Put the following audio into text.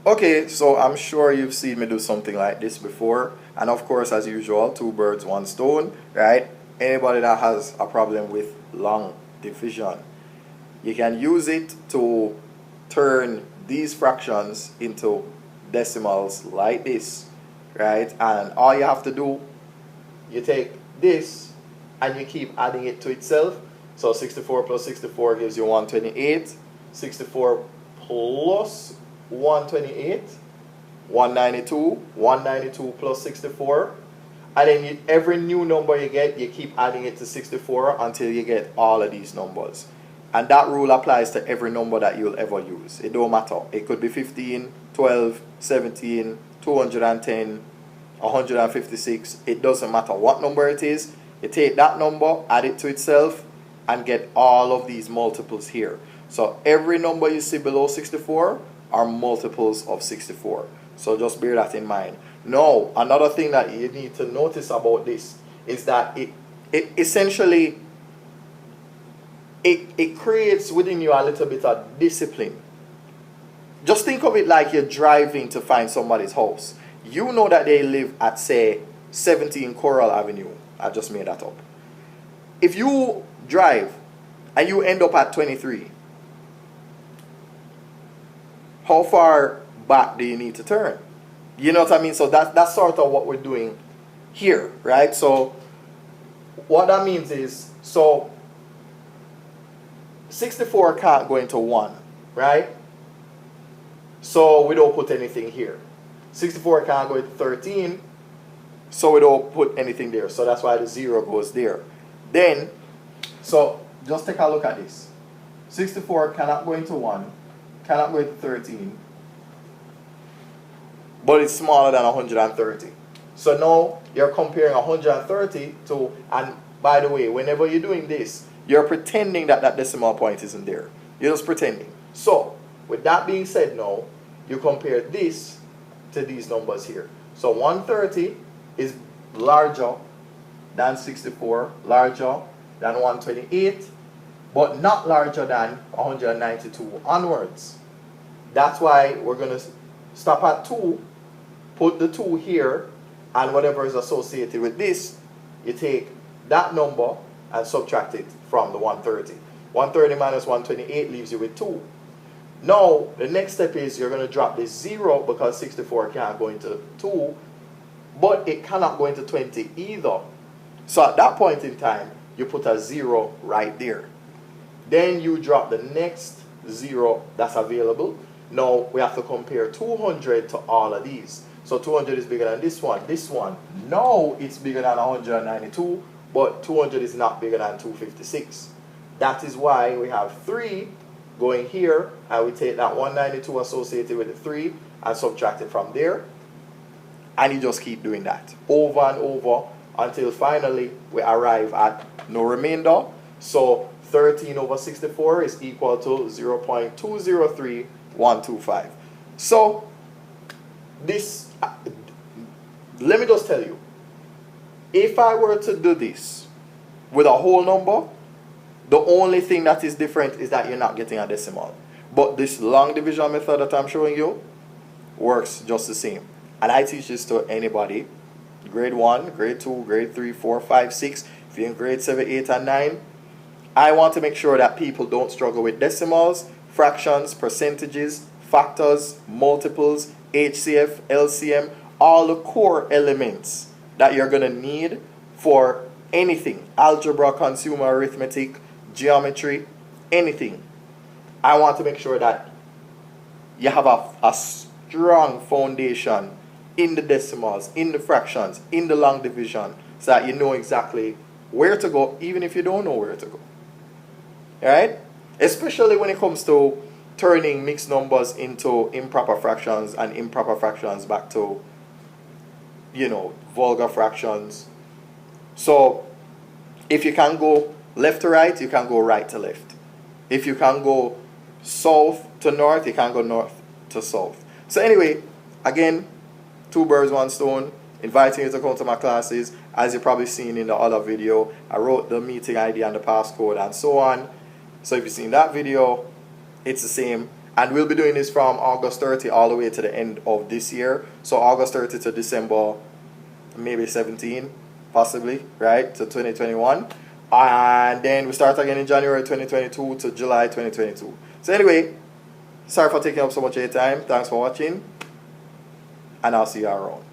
Okay, so I'm sure you've seen me do something like this before. And of course, as usual, two birds, one stone, right? Anybody that has a problem with long division, you can use it to turn these fractions into decimals like this, right? And all you have to do, you take this and you keep adding it to itself. So 64 plus 64 gives you 128. 64 plus 128, 192, 192 plus 64. And then every new number you get, you keep adding it to 64 until you get all of these numbers. And that rule applies to every number that you'll ever use. It don't matter. It could be 15, 12, 17, 210, 156. It doesn't matter what number it is. You take that number, add it to itself, and get all of these multiples here. So every number you see below 64 are multiples of 64. So just bear that in mind. Now, another thing that you need to notice about this is that it essentially creates within you a little bit of discipline. Just think of it like you're driving to find somebody's house. You know that they live at, say, 17 Coral Avenue. I just made that up. If you drive and you end up at 23, how far back do you need to turn? You know what I mean? So that's sort of what we're doing here, right? So what that means is, so 64 can't go into 1, right? So we don't put anything here. 64 can't go into 13, so we don't put anything there. So that's why the 0 goes there. Then, so just take a look at this. 64 cannot go into 1, cannot go into 13, but it's smaller than 130. So now you're comparing 130 to, and by the way, whenever you're doing this, you're pretending that that decimal point isn't there. You're just pretending. So, with that being said now, you compare this to these numbers here. So 130 is larger than 64, larger than 128, but not larger than 192 onwards. That's why we're going to stop at 2, put the 2 here, and whatever is associated with this, you take that number and subtract it from the 130. 130 minus 128 leaves you with 2. Now, the next step is you're going to drop this 0 because 64 can't go into 2, but it cannot go into 20 either. So at that point in time, you put a 0 right there. Then you drop the next 0 that's available. Now, we have to compare 200 to all of these. So 200 is bigger than this one. This one, no, it's bigger than 192, but 200 is not bigger than 256. That is why we have 3 going here, and we take that 192 associated with the 3 and subtract it from there. And you just keep doing that over and over until finally we arrive at no remainder. So 13 over 64 is equal to 0.203125. So this, let me just tell you, if I were to do this with a whole number, the only thing that is different is that you're not getting a decimal. But this long division method that I'm showing you works just the same. And I teach this to anybody, grade 1, grade 2, grade 3, 4, 5, 6, if you're in grade 7, 8, and 9. I want to make sure that people don't struggle with decimals, fractions, percentages, factors, multiples, HCF, LCM, all the core elements that you're going to need for anything, algebra, consumer arithmetic, geometry, anything. I want to make sure that you have a strong foundation in the decimals, in the fractions, in the long division, so that you know exactly where to go, even if you don't know where to go. Alright? Especially when it comes to turning mixed numbers into improper fractions and improper fractions back to, you know, vulgar fractions. So, if you can go left to right, you can go right to left. If you can go south to north, you can go north to south. So anyway, again, 2 birds, 1 stone, inviting you to come to my classes. As you've probably seen in the other video, I wrote the meeting ID and the passcode and so on. So if you've seen that video, it's the same. And we'll be doing this from August 30 all the way to the end of this year. So August 30 to December, maybe 17, possibly, right, to 2021. And then we start again in January 2022 to July 2022. So anyway, sorry for taking up so much of your time. Thanks for watching. And I'll see you around.